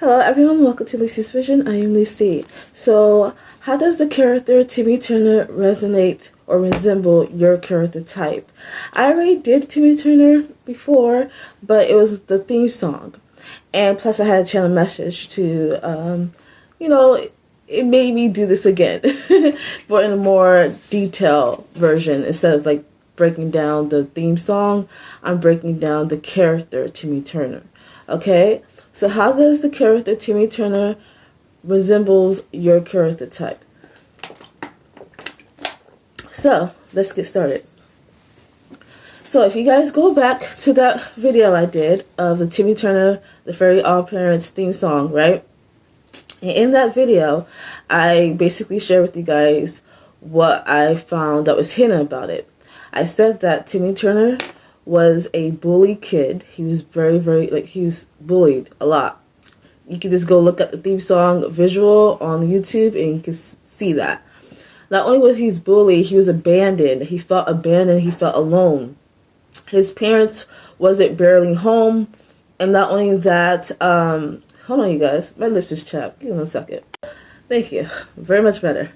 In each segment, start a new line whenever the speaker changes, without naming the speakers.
Hello everyone, welcome to Lucy's Vision. I am Lucy. So, how does the character Timmy Turner resonate or resemble your character type? I already did Timmy Turner before, but it was the theme song. And plus I had a channel message to, it made me do this again, but in a more detailed version. Instead of like breaking down the theme song, I'm breaking down the character Timmy Turner. Okay? So how does the character Timmy Turner resembles your character type? So let's get started. So if you guys go back to that video I did of the Timmy Turner, the Fairy All Parents theme song, right? And in that video, I basically shared with you guys what I found that was hidden about it. I said that Timmy Turner was a bully kid. He was he was bullied a lot. You can just go look at the theme song visual on YouTube and you can see that. Not only was he bullied, he was abandoned. He felt abandoned, he felt alone. His parents wasn't barely home. And not only that, hold on you guys, my lips is chapped. Give me 1 second. Thank you. Very much better.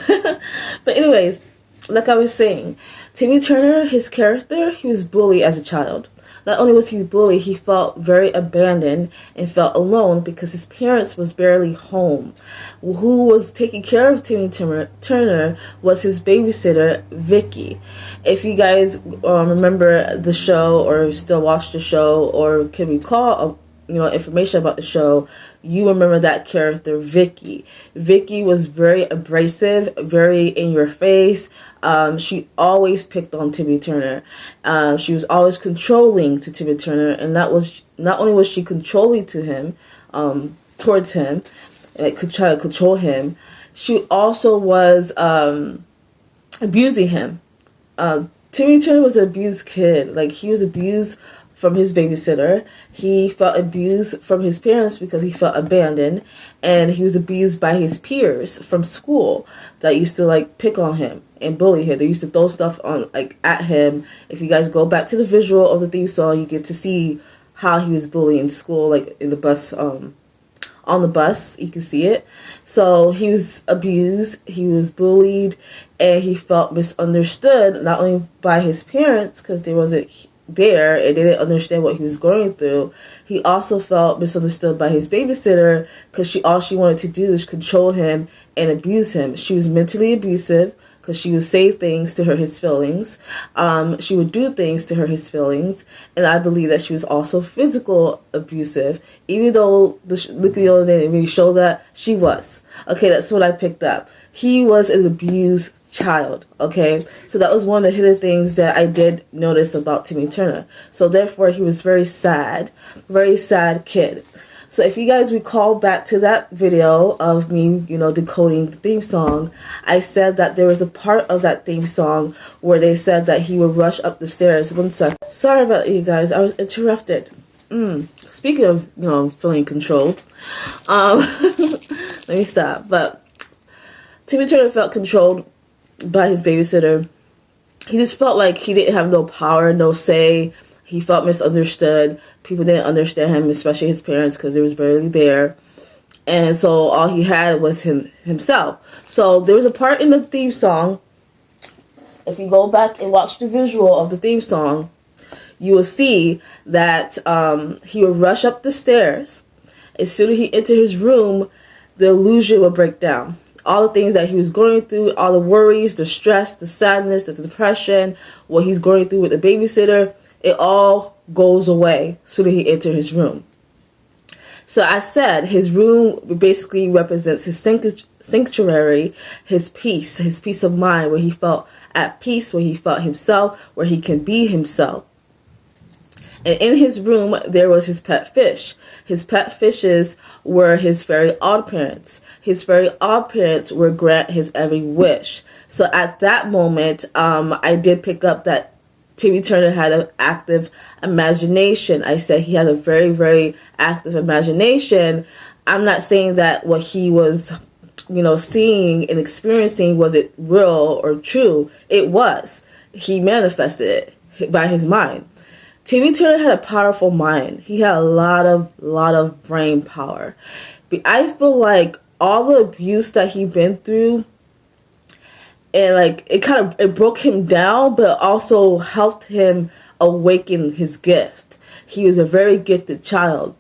But anyways, like I was saying, Timmy Turner, his character, he was bullied as a child. Not only was he bullied, he felt very abandoned and felt alone because his parents was barely home. Who was taking care of Timmy Turner was his babysitter, Vicky. If you guys remember the show or still watch the show or can recall information about the show, you remember that character, Vicky. Vicky was very abrasive, very in your face. She always picked on Timmy Turner. She was always controlling to Timmy Turner, and that was not only was she controlling to him, towards him, like could try to control him. She also was abusing him. Timmy Turner was an abused kid. Like he was abused from his babysitter. He felt abused from his parents because he felt abandoned, and he was abused by his peers from school that used to like pick on him and bully him. They used to throw stuff on at him. If you guys go back to the visual of the theme song, you get to see how he was bullied in school, like in the bus, on the bus, you can see it. So he was abused, he was bullied, and he felt misunderstood, not only by his parents because they wasn't there and they didn't understand what he was going through. He also felt misunderstood by his babysitter because all she wanted to do is control him and abuse him. She was mentally abusive because she would say things to hurt his feelings. She would do things to hurt his feelings, and I believe that she was also physical abusive, even though the Nickelodeon didn't really show that. She was. Okay, that's what I picked up. He was an abused child. Okay, so that was one of the hidden things that I did notice about Timmy Turner. So therefore he was very sad kid. So if you guys recall back to that video of me decoding the theme song, I said that there was a part of that theme song where they said that he would rush up the stairs. 1 sec. Sorry about you guys, I was interrupted. Speaking of feeling controlled, let me stop. But Timmy Turner felt controlled by his babysitter. He just felt like he didn't have no power, no say. He felt misunderstood. People didn't understand him, especially his parents, because they was barely there. And so all he had was himself. So there was a part in the theme song. If you go back and watch the visual of the theme song, you will see that he would rush up the stairs. As soon as he entered his room, the illusion would break down. All the things that he was going through, all the worries, the stress, the sadness, the depression, what he's going through with the babysitter, it all goes away as soon as he enters his room. So I said his room basically represents his sanctuary, his peace of mind, where he felt at peace, where he felt himself, where he can be himself. And in his room, there was his pet fish. His pet fishes were his fairy odd parents. His fairy odd parents would grant his every wish. So at that moment, I did pick up that Timmy Turner had an active imagination. I said he had a very, very active imagination. I'm not saying that what he was, seeing and experiencing, was it real or true? It was. He manifested it by his mind. Timmy Turner had a powerful mind. He had a lot of brain power. But I feel like all the abuse that he'd been through, and like it broke him down, but also helped him awaken his gift. He was a very gifted child,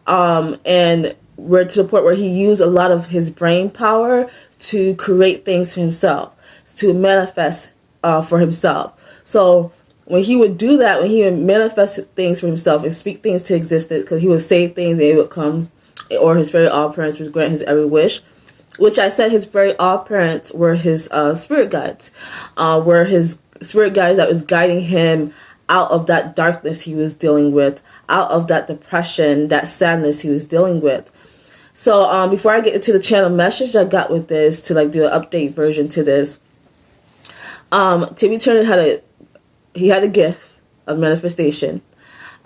and we're to the point where he used a lot of his brain power to create things for himself, to manifest for himself. So when he would do that, when he would manifest things for himself and speak things to existence, because he would say things and it would come, or his very odd parents would grant his every wish. Which I said his very odd parents were his spirit guides, were his spirit guides that was guiding him out of that darkness he was dealing with, out of that depression, that sadness he was dealing with. So before I get into the channel message I got with this, to like do an update version to this, Timmy Turner had a gift of manifestation.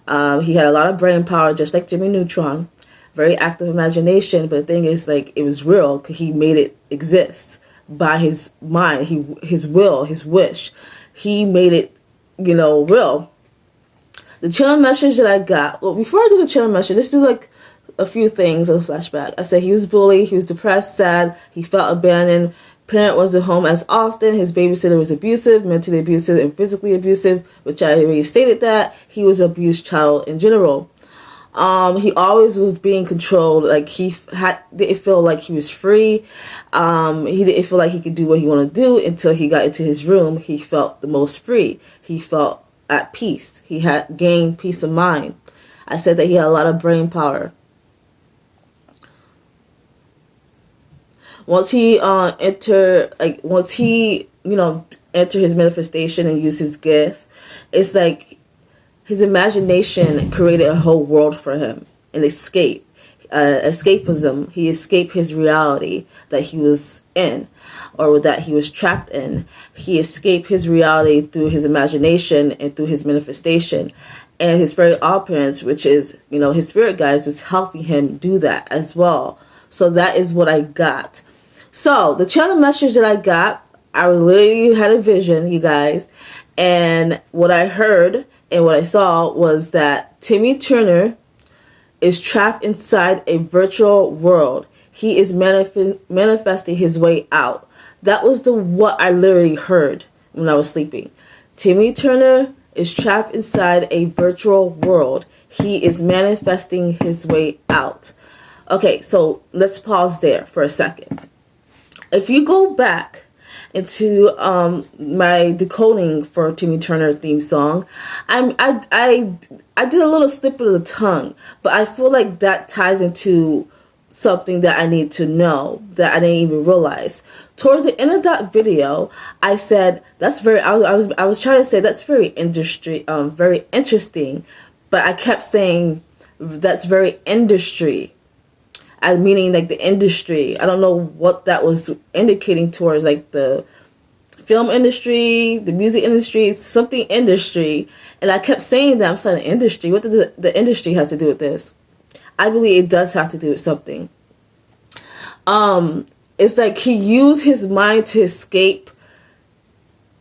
He had a lot of brain power, just like Jimmy Neutron. Very active imagination, but the thing is, like, it was real because he made it exist by his mind, his will, his wish. He made it, real. The channel message that I got, well, before I do the channel message, let's do like a few things of a flashback. I said he was bullied, he was depressed, sad, he felt abandoned, parent wasn't home as often, his babysitter was abusive, mentally abusive, and physically abusive, which I already stated that. He was an abused child in general. He always was being controlled. Like didn't feel like he was free. He didn't feel like he could do what he wanted to do until he got into his room. He felt the most free. He felt at peace. He had gained peace of mind. I said that he had a lot of brain power. Once he enter his manifestation and use his gift, it's like his imagination created a whole world for him, an escape, escapism. He escaped his reality that he was in, or that he was trapped in. He escaped his reality through his imagination and through his manifestation. And his very odd parents, which is, his spirit guides, was helping him do that as well. So that is what I got. So the channel message that I got, I literally had a vision, you guys. And what I heard and what I saw was that Timmy Turner is trapped inside a virtual world. He is manifesting his way out. That was what I literally heard when I was sleeping. Timmy Turner is trapped inside a virtual world. He is manifesting his way out. Okay, so let's pause there for a second. If you go back into my decoding for Timmy Turner theme song, I did a little slip of the tongue, but I feel like that ties into something that I need to know that I didn't even realize. Towards the end of that video, I said that's very. I was trying to say that's very interesting, but I kept saying that's very industry. Meaning like the industry. I don't know what that was indicating towards, like the film industry, the music industry, something industry. And I kept saying that. I'm saying industry. What does the industry have to do with this? I believe it does have to do with something. It's like he used his mind to escape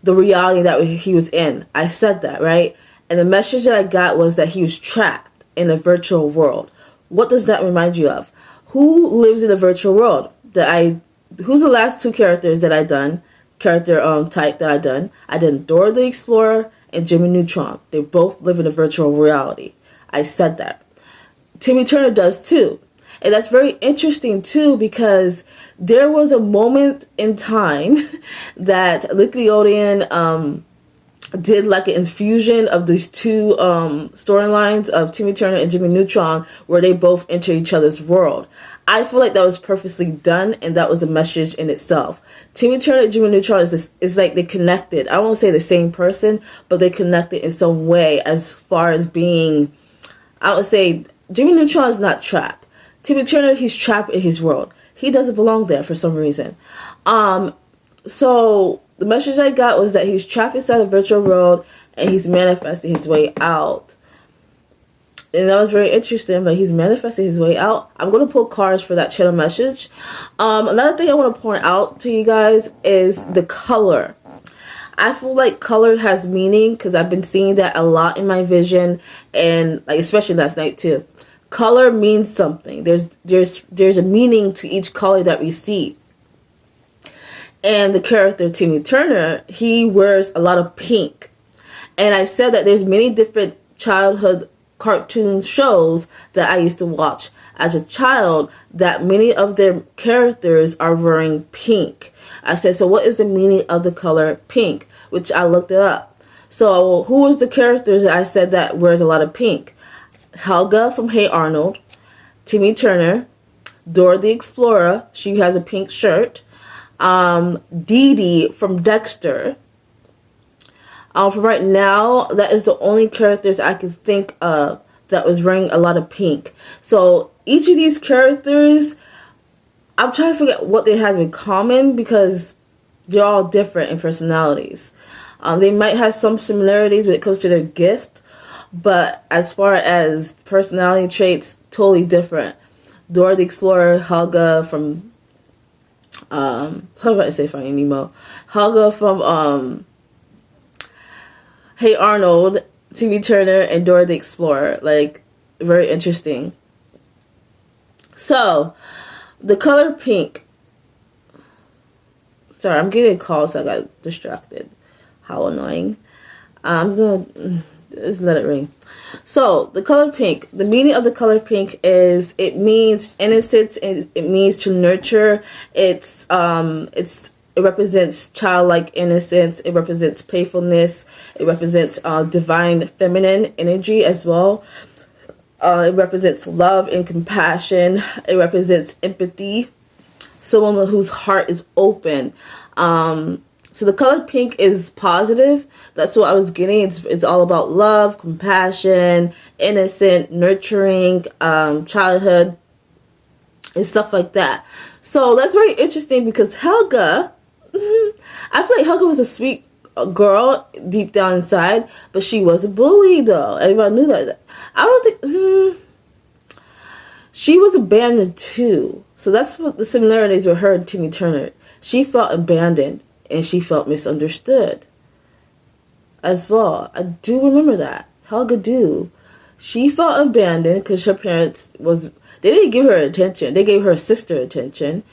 the reality that he was in. I said that, right? And the message that I got was that he was trapped in a virtual world. What does that remind you of? Who lives in a virtual world? Who's the last two characters that I done? Character type that I done? I did Dora the Explorer and Jimmy Neutron. They both live in a virtual reality. I said that. Timmy Turner does too. And that's very interesting too, because there was a moment in time that Nickelodeon did like an infusion of these two storylines of Timmy Turner and Jimmy Neutron, where they both enter each other's world. I feel like that was purposely done, and that was a message in itself. Timmy Turner and Jimmy Neutron is like they connected. I won't say the same person, but they connected in some way as far as being, I would say Jimmy Neutron is not trapped. Timmy Turner, he's trapped in his world. He doesn't belong there for some reason. So the message I got was that he's trapped inside a virtual world and he's manifesting his way out. And that was very interesting, but he's manifesting his way out. I'm going to pull cards for that channel message. Another thing I want to point out to you guys is the color. I feel like color has meaning because I've been seeing that a lot in my vision, and like especially last night too. Color means something. There's a meaning to each color that we see. And the character Timmy Turner, he wears a lot of pink. And I said that there's many different childhood cartoon shows that I used to watch as a child that many of their characters are wearing pink. I said, so what is the meaning of the color pink? Which I looked it up. So who was the characters that I said that wears a lot of pink? Helga from Hey Arnold, Timmy Turner, Dora the Explorer, she has a pink shirt, Dee Dee from Dexter. For right now, that is the only characters I could think of that was wearing a lot of pink. So each of these characters, I'm trying to forget what they have in common because they're all different in personalities. They might have some similarities when it comes to their gift, but as far as personality traits, totally different. Dora the Explorer, Helga from how about I say Finding Nemo? Helga from Hey Arnold, Timmy Turner, and Dora the Explorer. Like, very interesting. So, the color pink. Sorry, I'm getting a call, so I got distracted. How annoying. I'm gonna just let it ring. So, the color pink. The meaning of the color pink is it means innocence. It means to nurture. It represents childlike innocence. It represents playfulness. It represents divine feminine energy as well. It represents love and compassion. It represents empathy. Someone whose heart is open. So the color pink is positive. That's what I was getting. It's all about love, compassion, innocent, nurturing, childhood, and stuff like that. So that's very interesting because Helga, I feel like Helga was a sweet girl deep down inside, but she was a bully though. Everybody knew that. I don't think she was abandoned too. So that's what the similarities with her and Timmy Turner. She felt abandoned and she felt misunderstood as well. I do remember that. Helga do. She felt abandoned because her parents they didn't give her attention. They gave her sister attention.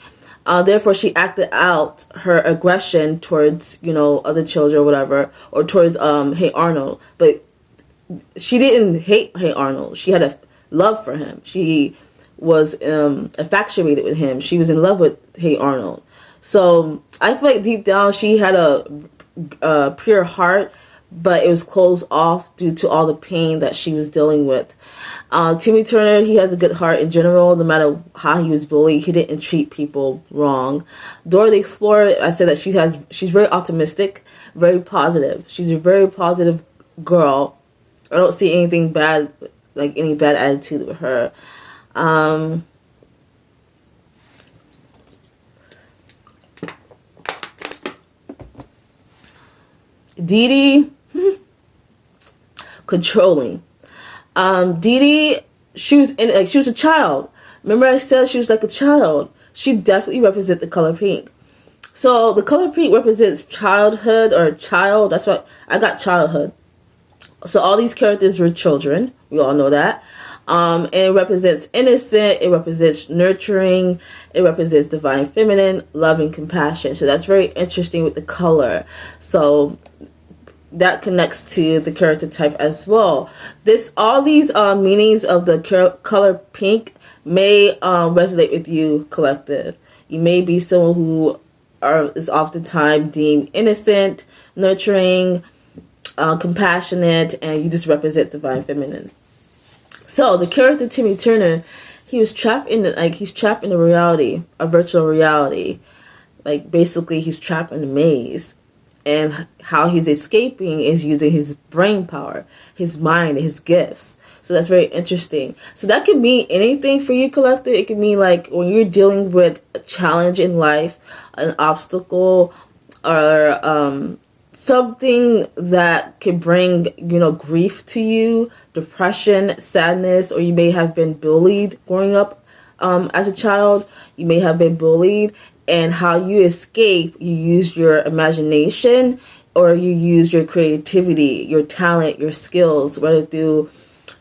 Therefore, she acted out her aggression towards, other children or whatever, or towards Hey Arnold. But she didn't hate Hey Arnold. She had a love for him. She was infatuated with him. She was in love with Hey Arnold. So I feel like deep down she had a pure heart, but it was closed off due to all the pain that she was dealing with. Timmy Turner, he has a good heart in general. No matter how he was bullied, he didn't treat people wrong. Dora the Explorer, I said that she's very optimistic, very positive. She's a very positive girl. I don't see anything bad, like any bad attitude with her. Dee Dee, controlling. Dee Dee, she was a child. Remember I said she was like a child. She definitely represents the color pink. So the color pink represents childhood or child. That's what I got, childhood. So all these characters were children. We all know that. And it represents innocent. It represents nurturing. It represents divine feminine, love, and compassion. So that's very interesting with the color. So that connects to the character type as well. All these meanings of the color pink may resonate with you, collective. You may be someone who is oftentimes deemed innocent, nurturing, compassionate, and you just represent divine feminine. So the character Timmy Turner, he's trapped in a reality, a virtual reality. Like basically he's trapped in a maze. And how he's escaping is using his brain power, his mind, his gifts. So that's very interesting. So that could mean anything for you, collective. It could mean like when you're dealing with a challenge in life, an obstacle, or something that could bring, grief to you, depression, sadness, or you may have been bullied growing up as a child. You may have been bullied. And how you escape, you use your imagination or you use your creativity, your talent, your skills, whether through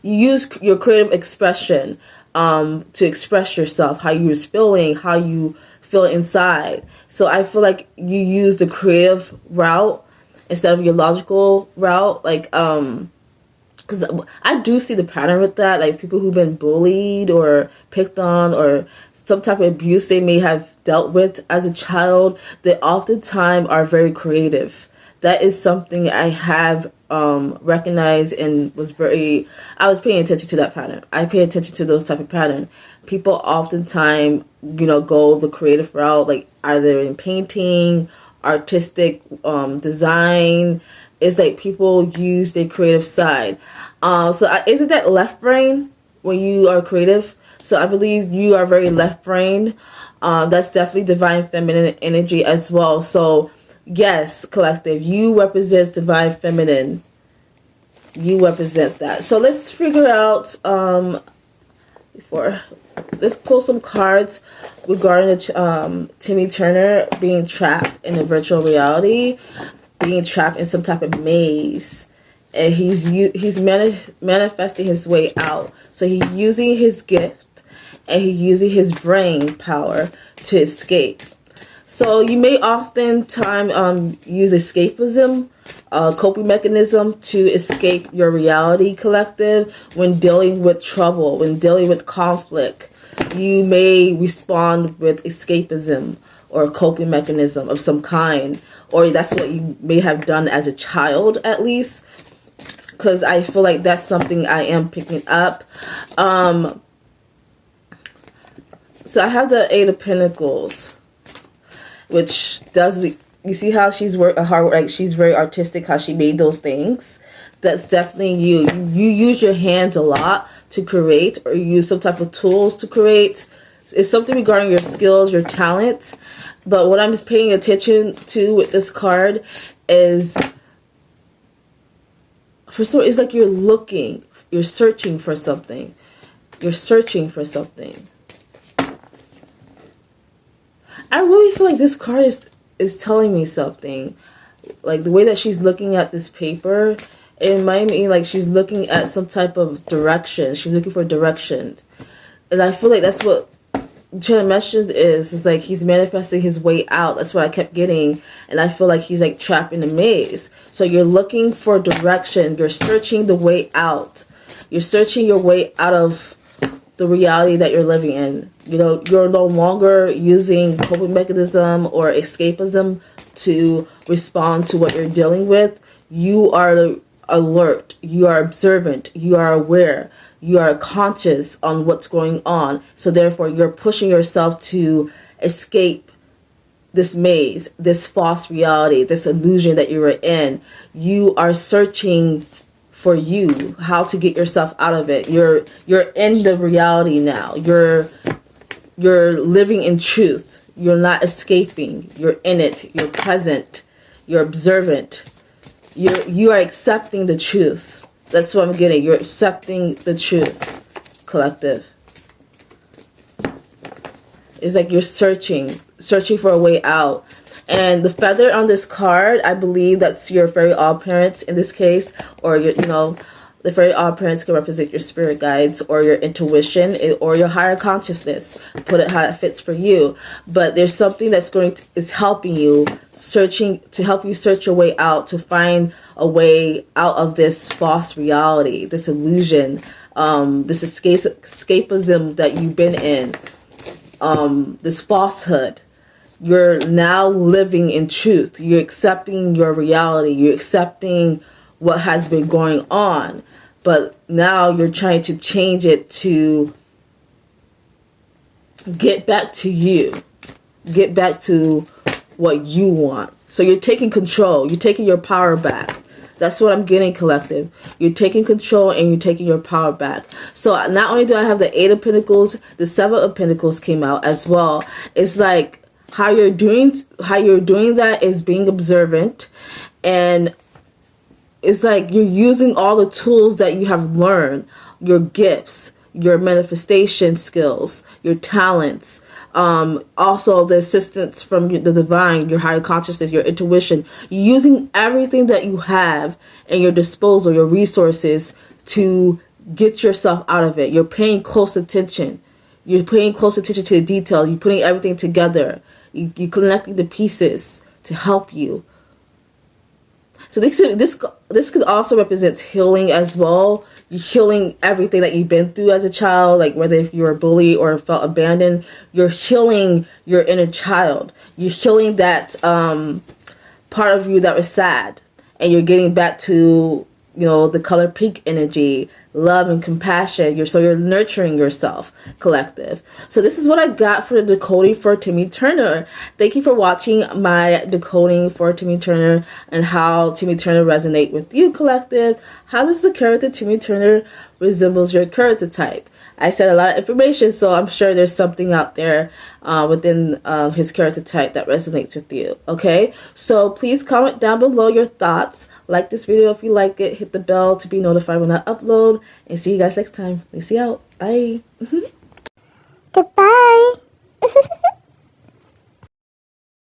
you use your creative expression to express yourself, how you're feeling, how you feel inside. So I feel like you use the creative route instead of your logical route, like because I do see the pattern with that, like people who've been bullied or picked on or some type of abuse they may have dealt with as a child, they oftentimes are very creative. That is something I have recognized and I was paying attention to that pattern. I pay attention to those type of pattern. People oftentimes, go the creative route, like either in painting, artistic design. It's like people use their creative side. Isn't that left brain when you are creative? So I believe you are very left brain. That's definitely divine feminine energy as well. So yes, collective, you represent divine feminine. You represent that. So let's figure out let's pull some cards regarding Timmy Turner being trapped in a virtual reality, being trapped in some type of maze, and he's manifesting his way out. So he's using his gift and he's using his brain power to escape. So you may oftentimes use escapism, coping mechanism to escape your reality, collective, when dealing with trouble, when dealing with conflict. You may respond with escapism or a coping mechanism of some kind, or that's what you may have done as a child at least, because I feel like that's something I am picking up. So I have the Eight of Pentacles, which does, you see how she's she's very artistic, how she made those things. That's definitely you. You use your hands a lot to create, or you use some type of tools to create. It's something regarding your skills, your talent. But what I'm paying attention to with this card is, it's like you're searching for something. You're searching for something. I really feel like this card is telling me something. Like the way that she's looking at this paper, it might mean like she's looking at some type of direction. She's looking for direction. And I feel like that's what China mentioned is like he's manifesting his way out. That's what I kept getting. And I feel like he's like trapped in a maze. So you're looking for direction. You're searching the way out. You're searching your way out of the reality that you're living in. You're no longer using coping mechanism or escapism to respond to what you're dealing with. You are alert. You are observant. You are aware. You are conscious on what's going on. So therefore, you're pushing yourself to escape this maze, this false reality, this illusion that you were in. You are searching for you, how to get yourself out of it. You're in the reality now. You're living in truth. You're not escaping. You're in it. You're present. You're observant. You are accepting the truth. That's what I'm getting. You're accepting the truth, collective. It's like you're searching for a way out. And the feather on this card, I believe that's your fairy odd parents in this case, or the fairy odd parents can represent your spirit guides or your intuition or your higher consciousness. Put it how it fits for you. But there's something that's is helping you, to help you search your way out, to find a way out of this false reality, this illusion, this escapism that you've been in, this falsehood. You're now living in truth. You're accepting your reality. You're accepting what has been going on. But now you're trying to change it to get back to you. Get back to what you want. So you're taking control. You're taking your power back. That's what I'm getting, collective. You're taking control and you're taking your power back. So not only do I have the Eight of Pentacles, the Seven of Pentacles came out as well. It's like, how you're doing that is being observant, and it's like you're using all the tools that you have learned, your gifts, your manifestation skills, your talents, also the assistance from the divine, your higher consciousness, your intuition, using everything that you have at your disposal, your resources, to get yourself out of it. You're paying close attention. You're paying close attention to the detail. You're putting everything together. You're connecting the pieces to help you. So this could also represent healing as well. You're healing everything that you've been through as a child, like whether if you were bullied or felt abandoned. You're healing your inner child. You're healing that part of you that was sad, and you're getting back to, you know, the color pink energy, love and compassion. You're nurturing yourself, collective. So this is what I got for the decoding for Timmy Turner. Thank you for watching my decoding for Timmy Turner and how Timmy Turner resonate with you, collective. How does the character Timmy Turner resembles your character type? I said a lot of information, so I'm sure there's something out there within his character type that resonates with you. Okay, so please comment down below your thoughts. Like this video if you like it. Hit the bell to be notified when I upload. And see you guys next time. Lucy out. Bye.
Goodbye.